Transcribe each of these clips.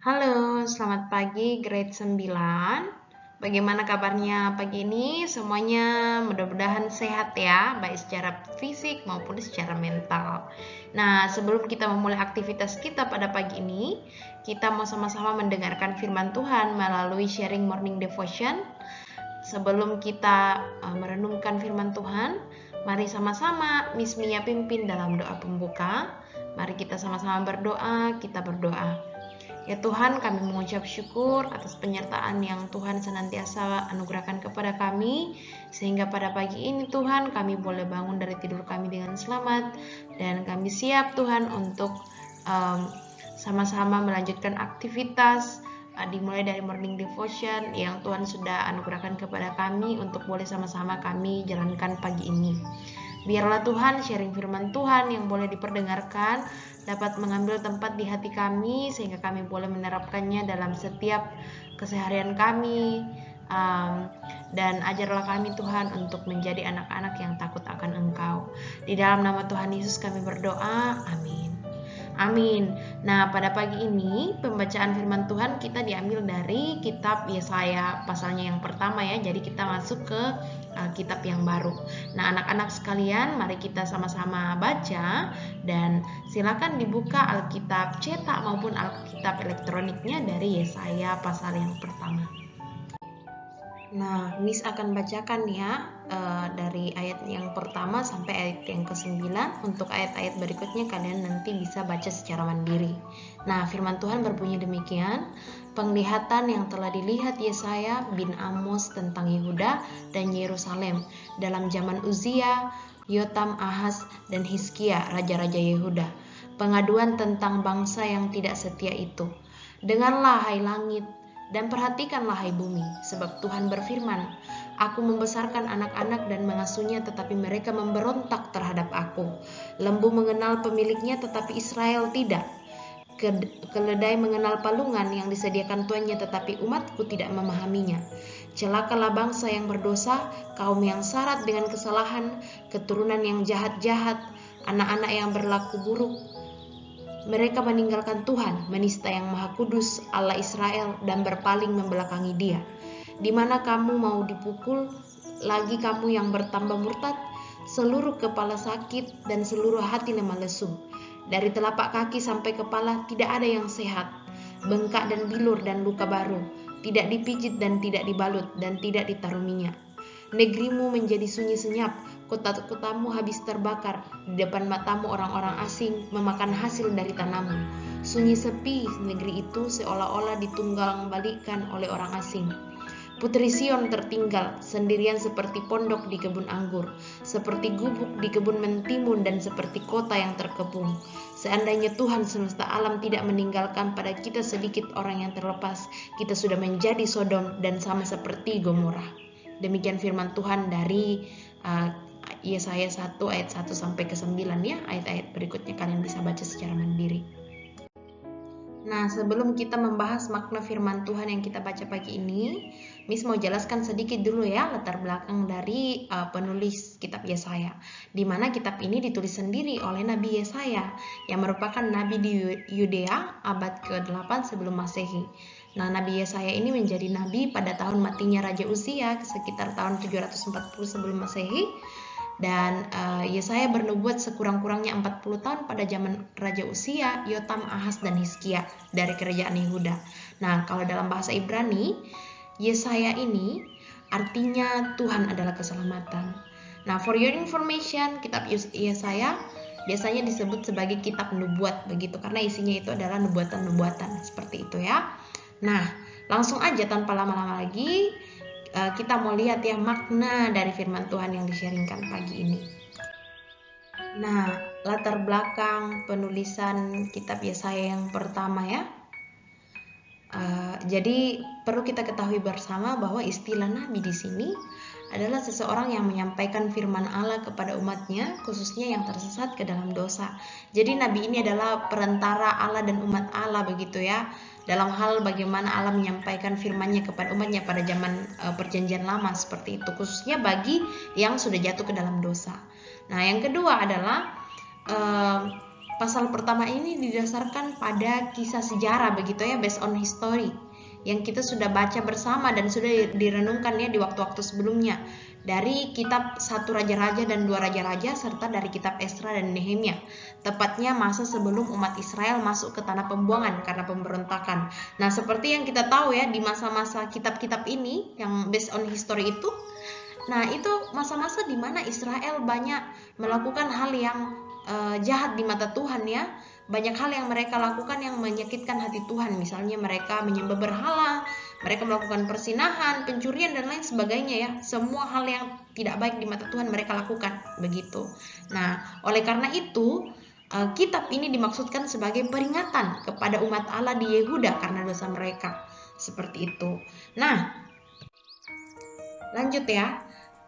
Halo, selamat pagi grade 9. Bagaimana kabarnya pagi ini? Semuanya mudah-mudahan sehat ya, baik secara fisik maupun secara mental. Nah, sebelum kita memulai aktivitas kita pada pagi ini, kita mau sama-sama mendengarkan firman Tuhan melalui sharing morning devotion. Sebelum kita merenungkan firman Tuhan, mari sama-sama Miss Mia pimpin dalam doa pembuka. Mari kita sama-sama berdoa, kita berdoa. Ya Tuhan, kami mengucap syukur atas penyertaan yang Tuhan senantiasa anugerahkan kepada kami, sehingga pada pagi ini Tuhan kami boleh bangun dari tidur kami dengan selamat, dan kami siap Tuhan untuk sama-sama melanjutkan aktivitas dimulai dari morning devotion yang Tuhan sudah anugerahkan kepada kami untuk boleh sama-sama kami jalankan pagi ini. Biarlah Tuhan sharing firman Tuhan yang boleh diperdengarkan dapat mengambil tempat di hati kami sehingga kami boleh menerapkannya dalam setiap keseharian kami, dan ajarlah kami Tuhan untuk menjadi anak-anak yang takut akan Engkau. Di dalam nama Tuhan Yesus kami berdoa, amin. Amin. Nah, pada pagi ini pembacaan firman Tuhan kita diambil dari kitab Yesaya pasalnya yang pertama ya. Jadi kita masuk ke kitab yang baru. Nah, anak-anak sekalian, mari kita sama-sama baca dan silakan dibuka Alkitab cetak maupun Alkitab elektroniknya dari Yesaya pasal yang pertama. Nah, Miss akan bacakan ya dari ayat yang pertama sampai ayat yang ke-9. Untuk ayat-ayat berikutnya kalian nanti bisa baca secara mandiri. Nah, firman Tuhan berbunyi demikian. Penglihatan yang telah dilihat Yesaya bin Amos tentang Yehuda dan Yerusalem dalam zaman Uzia, Yotam, Ahaz, dan Hizkia, raja-raja Yehuda. Pengaduan tentang bangsa yang tidak setia itu. Dengarlah hai langit, dan perhatikanlah hai bumi, sebab Tuhan berfirman, Aku membesarkan anak-anak dan mengasuhnya, tetapi mereka memberontak terhadap aku. Lembu mengenal pemiliknya, tetapi Israel tidak. Keledai mengenal palungan yang disediakan tuannya, tetapi umatku tidak memahaminya. Celakalah bangsa yang berdosa, kaum yang syarat dengan kesalahan, keturunan yang jahat-jahat, anak-anak yang berlaku buruk. Mereka meninggalkan Tuhan, menista yang Maha Kudus, Allah Israel, dan berpaling membelakangi Dia. Di mana kamu mau dipukul, lagi kamu yang bertambah murtad, seluruh kepala sakit dan seluruh hati lemah lesu. Dari telapak kaki sampai kepala tidak ada yang sehat, bengkak dan bilur dan luka baru, tidak dipijit dan tidak dibalut dan tidak ditaruh minyak. Negerimu menjadi sunyi senyap, kota-kotamu habis terbakar, di depan matamu orang-orang asing memakan hasil dari tanamu. Sunyi sepi negeri itu seolah-olah ditunggang balikan oleh orang asing. Putri Sion tertinggal, sendirian seperti pondok di kebun anggur, seperti gubuk di kebun mentimun dan seperti kota yang terkepung. Seandainya Tuhan semesta alam tidak meninggalkan pada kita sedikit orang yang terlepas, kita sudah menjadi Sodom dan sama seperti Gomora. Demikian firman Tuhan dari Yesaya 1 ayat 1 sampai ke 9 ya. Ayat-ayat berikutnya kalian bisa baca secara mandiri. Nah, sebelum kita membahas makna firman Tuhan yang kita baca pagi ini, Miss mau jelaskan sedikit dulu ya latar belakang dari penulis kitab Yesaya. Di mana kitab ini ditulis sendiri oleh Nabi Yesaya yang merupakan nabi di Yudea abad ke-8 sebelum Masehi. Nah, Nabi Yesaya ini menjadi nabi pada tahun matinya Raja Uzia sekitar tahun 740 sebelum Masehi. Dan Yesaya bernubuat sekurang-kurangnya 40 tahun pada zaman Raja Uzia, Yotam, Ahaz, dan Hizkia dari kerajaan Yehuda. Nah, kalau dalam bahasa Ibrani, Yesaya ini artinya Tuhan adalah keselamatan. Nah, for your information, kitab Yesaya biasanya disebut sebagai kitab nubuat begitu, karena isinya itu adalah nubuatan-nubuatan seperti itu ya. Nah, langsung aja tanpa lama-lama lagi kita mau lihat ya makna dari firman Tuhan yang di-sharingkan pagi ini. Nah, latar belakang penulisan kitab Yesaya yang pertama ya. Jadi perlu kita ketahui bersama bahwa istilah nabi di sini adalah seseorang yang menyampaikan firman Allah kepada umatnya, khususnya yang tersesat ke dalam dosa. Jadi nabi ini adalah perantara Allah dan umat Allah begitu ya, dalam hal bagaimana Allah menyampaikan firman-Nya kepada umatnya pada zaman perjanjian lama seperti itu, khususnya bagi yang sudah jatuh ke dalam dosa. Nah, yang kedua adalah pasal pertama ini didasarkan pada kisah sejarah begitu ya, based on history yang kita sudah baca bersama dan sudah direnungkan ya di waktu-waktu sebelumnya dari kitab 1 Raja-Raja dan 2 Raja-Raja serta dari kitab Esra dan Nehemia, tepatnya masa sebelum umat Israel masuk ke tanah pembuangan karena pemberontakan. Nah, seperti yang kita tahu ya, di masa-masa kitab-kitab ini yang based on history itu, nah itu masa-masa di mana Israel banyak melakukan hal yang jahat di mata Tuhan ya. Banyak hal yang mereka lakukan yang menyakitkan hati Tuhan. Misalnya mereka menyembah berhala, mereka melakukan persinahan, pencurian dan lain sebagainya ya. Semua hal yang tidak baik di mata Tuhan mereka lakukan begitu. Nah, oleh karena itu kitab ini dimaksudkan sebagai peringatan kepada umat Allah di Yehuda karena dosa mereka. Seperti itu. Nah, lanjut ya.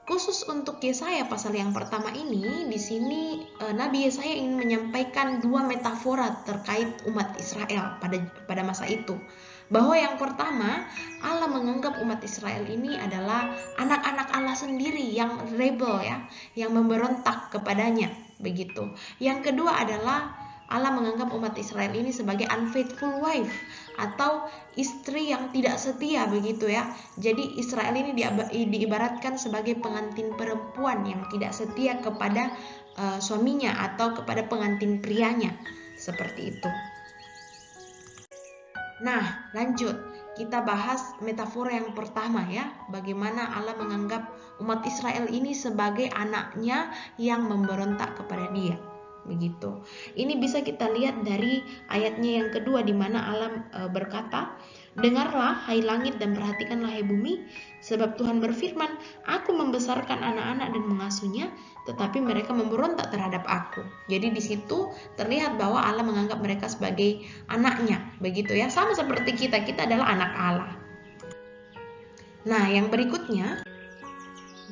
Khusus untuk Yesaya pasal yang pertama ini, di sini Nabi Yesaya ingin menyampaikan dua metafora terkait umat Israel pada masa itu. Bahwa yang pertama, Allah menganggap umat Israel ini adalah anak-anak Allah sendiri yang rebel ya, yang memberontak kepadanya, begitu. Yang kedua adalah Allah menganggap umat Israel ini sebagai unfaithful wife atau istri yang tidak setia begitu ya. Jadi Israel ini diibaratkan sebagai pengantin perempuan yang tidak setia kepada suaminya atau kepada pengantin prianya. Seperti itu. Nah, lanjut. Kita bahas metafora yang pertama ya. Bagaimana Allah menganggap umat Israel ini sebagai anaknya yang memberontak kepada Dia. Begitu. Ini bisa kita lihat dari ayatnya yang kedua di mana Allah berkata, "Dengarlah hai langit dan perhatikanlah hai bumi, sebab Tuhan berfirman, Aku membesarkan anak-anak dan mengasuhnya, tetapi mereka memberontak terhadap Aku." Jadi di situ terlihat bahwa Allah menganggap mereka sebagai anaknya, begitu ya. Sama seperti kita adalah anak Allah. Nah, yang berikutnya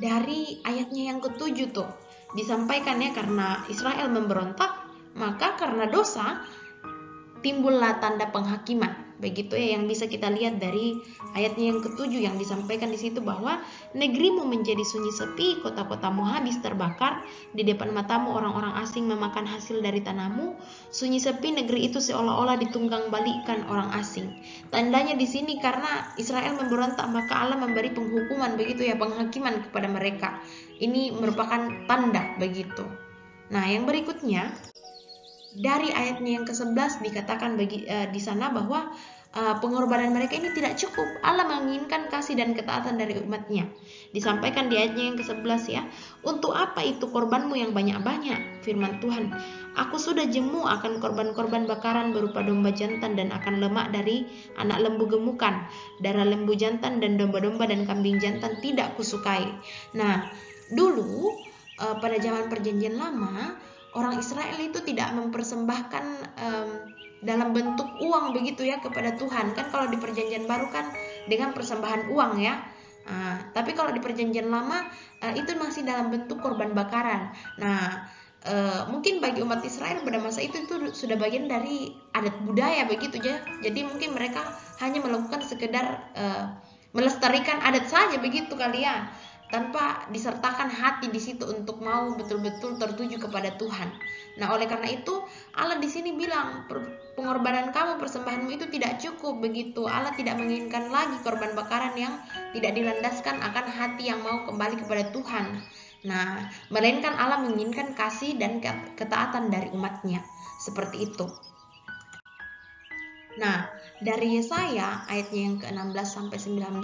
dari ayatnya yang ketujuh tuh disampaikan ya, karena Israel memberontak, maka karena dosa timbullah tanda penghakiman. Begitu ya, yang bisa kita lihat dari ayatnya yang ketujuh yang disampaikan di situ bahwa negerimu menjadi sunyi sepi, kota-kotamu habis terbakar, di depan matamu orang-orang asing memakan hasil dari tanahmu. Sunyi sepi negeri itu seolah-olah ditunggang balikkan orang asing. Tandanya di sini karena Israel memberontak, maka Allah memberi penghukuman begitu ya, penghakiman kepada mereka. Ini merupakan tanda begitu. Nah, yang berikutnya dari ayatnya yang ke-11 dikatakan di sana bahwa pengorbanan mereka ini tidak cukup. Allah menginginkan kasih dan ketaatan dari umatnya. Disampaikan di ayatnya yang ke-11 ya. "Untuk apa itu korbanmu yang banyak-banyak?" Firman Tuhan. "Aku sudah jemu akan korban-korban bakaran berupa domba jantan dan akan lemak dari anak lembu gemukan. Darah lembu jantan dan domba-domba dan kambing jantan tidak kusukai." Nah, dulu pada zaman Perjanjian Lama, orang Israel itu tidak mempersembahkan dalam bentuk uang begitu ya kepada Tuhan. Kan kalau di Perjanjian Baru kan dengan persembahan uang ya. Tapi kalau di Perjanjian Lama itu masih dalam bentuk korban bakaran. Nah, mungkin bagi umat Israel pada masa itu sudah bagian dari adat budaya begitu ya. Jadi mungkin mereka hanya melakukan sekedar melestarikan adat saja begitu kali ya, tanpa disertakan hati di situ untuk mau betul-betul tertuju kepada Tuhan. Nah, oleh karena itu Allah di sini bilang pengorbanan kamu, persembahanmu itu tidak cukup begitu. Allah tidak menginginkan lagi korban bakaran yang tidak dilandaskan akan hati yang mau kembali kepada Tuhan. Nah, melainkan Allah menginginkan kasih dan ketaatan dari umatnya. Seperti itu. Nah, dari Yesaya ayatnya yang ke-16 sampai 19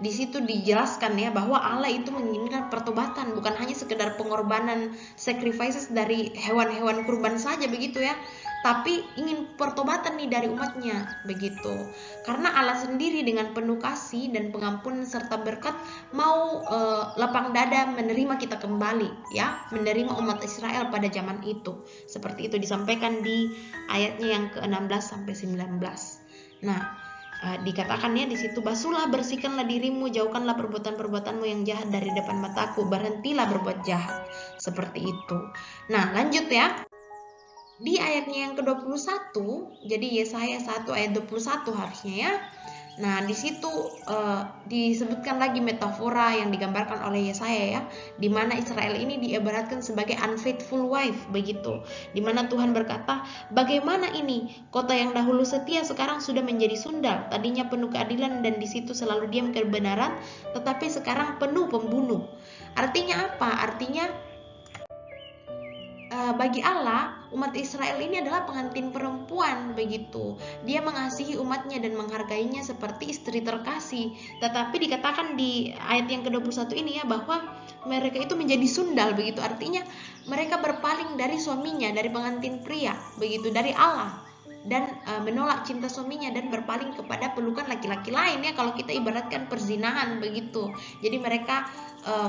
di situ dijelaskan ya bahwa Allah itu menginginkan pertobatan, bukan hanya sekedar pengorbanan sacrifices dari hewan-hewan kurban saja begitu ya, tapi ingin pertobatan nih dari umatnya begitu. Karena Allah sendiri dengan penuh kasih dan pengampunan serta berkat mau lapang dada menerima kita kembali ya, menerima umat Israel pada zaman itu. Seperti itu disampaikan di ayatnya yang ke-16 sampai 19. Nah, dikatakan ya di situ, "Basuhlah, bersihkanlah dirimu, jauhkanlah perbuatan-perbuatanmu yang jahat dari depan mataku, berhentilah berbuat jahat." Seperti itu. Nah, lanjut ya. Di ayatnya yang ke-21, jadi Yesaya 1 ayat 21 harusnya ya. Nah, di situ disebutkan lagi metafora yang digambarkan oleh Yesaya ya, di mana Israel ini diibaratkan sebagai unfaithful wife begitu. Di mana Tuhan berkata, "Bagaimana ini? Kota yang dahulu setia sekarang sudah menjadi sundal. Tadinya penuh keadilan dan di situ selalu diam kebenaran, tetapi sekarang penuh pembunuh." Artinya apa? Artinya bagi Allah, umat Israel ini adalah pengantin perempuan begitu. Dia mengasihi umatnya dan menghargainya seperti istri terkasih. Tetapi dikatakan di ayat yang ke-21 ini ya, bahwa mereka itu menjadi sundal begitu. Artinya mereka berpaling dari suaminya, dari pengantin pria begitu, dari Allah, dan menolak cinta suaminya dan berpaling kepada pelukan laki-laki lain ya, kalau kita ibaratkan perzinahan begitu. Jadi mereka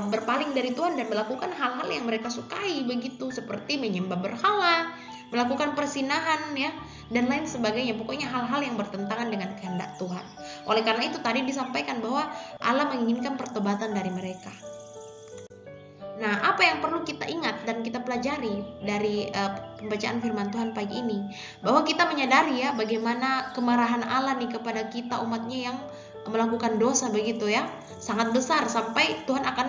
berpaling dari Tuhan dan melakukan hal-hal yang mereka sukai begitu, seperti menyembah berhala, melakukan persinahan ya, dan lain sebagainya. Pokoknya hal-hal yang bertentangan dengan kehendak Tuhan. Oleh karena itu tadi disampaikan bahwa Allah menginginkan pertobatan dari mereka. Nah, apa yang perlu kita ingat dan kita pelajari dari pembacaan firman Tuhan pagi ini? Bahwa kita menyadari ya, bagaimana kemarahan Allah nih kepada kita umatnya yang melakukan dosa begitu ya, sangat besar sampai Tuhan akan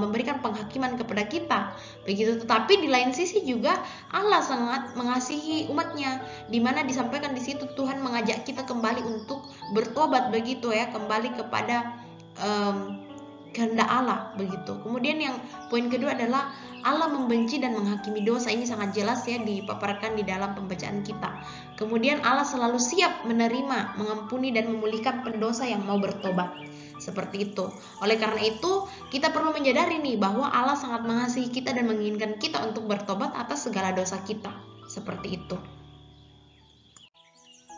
memberikan penghakiman kepada kita begitu. Tetapi di lain sisi juga Allah sangat mengasihi umatnya, di mana disampaikan di situ Tuhan mengajak kita kembali untuk bertobat begitu ya, kembali kepada kehendak Allah begitu. Kemudian yang poin kedua adalah Allah membenci dan menghakimi dosa. Ini sangat jelas ya dipaparkan di dalam pembacaan kita. Kemudian Allah selalu siap menerima, mengampuni dan memulihkan pendosa yang mau bertobat. Seperti itu. Oleh karena itu, kita perlu menyadari nih bahwa Allah sangat mengasihi kita dan menginginkan kita untuk bertobat atas segala dosa kita. Seperti itu.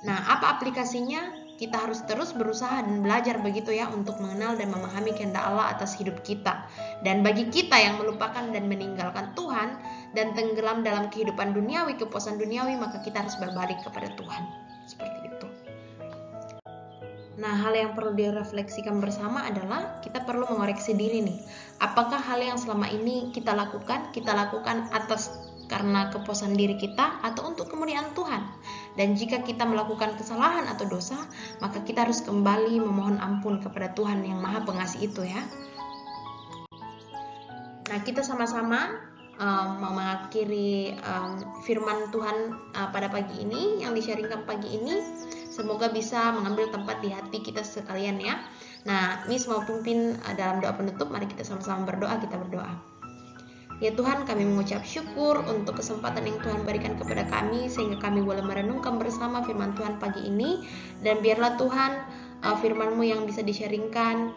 Nah, apa aplikasinya? Kita harus terus berusaha dan belajar begitu ya, untuk mengenal dan memahami kehendak Allah atas hidup kita. Dan bagi kita yang melupakan dan meninggalkan Tuhan dan tenggelam dalam kehidupan duniawi, kepuasan duniawi, maka kita harus berbalik kepada Tuhan. Seperti itu. Nah, hal yang perlu direfleksikan bersama adalah kita perlu mengoreksi diri nih. Apakah hal yang selama ini kita lakukan atas karena kepuasan diri kita atau untuk kemuliaan Tuhan? Dan jika kita melakukan kesalahan atau dosa, maka kita harus kembali memohon ampun kepada Tuhan yang Maha Pengasih itu ya. Nah, kita sama-sama mengakhiri firman Tuhan pada pagi ini yang di-sharingkan pagi ini. Semoga bisa mengambil tempat di hati kita sekalian ya. Nah, Miss mau pimpin dalam doa penutup. Mari kita sama-sama berdoa, kita berdoa. Ya Tuhan, kami mengucap syukur untuk kesempatan yang Tuhan berikan kepada kami, sehingga kami boleh merenungkan bersama firman Tuhan pagi ini. Dan biarlah Tuhan, firman-Mu yang bisa di-sharingkan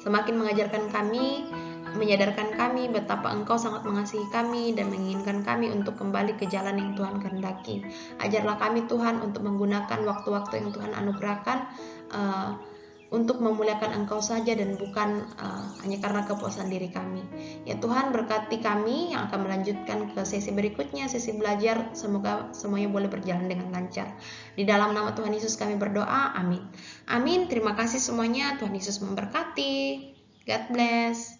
semakin mengajarkan kami, menyadarkan kami betapa Engkau sangat mengasihi kami dan menginginkan kami untuk kembali ke jalan yang Tuhan kehendaki. Ajarlah kami Tuhan untuk menggunakan waktu-waktu yang Tuhan anugerahkan untuk memuliakan Engkau saja dan bukan hanya karena kepuasan diri kami. Ya Tuhan, berkati kami yang akan melanjutkan ke sesi berikutnya, sesi belajar. Semoga semuanya boleh berjalan dengan lancar. Di dalam nama Tuhan Yesus kami berdoa, amin. Amin, terima kasih semuanya. Tuhan Yesus memberkati. God bless.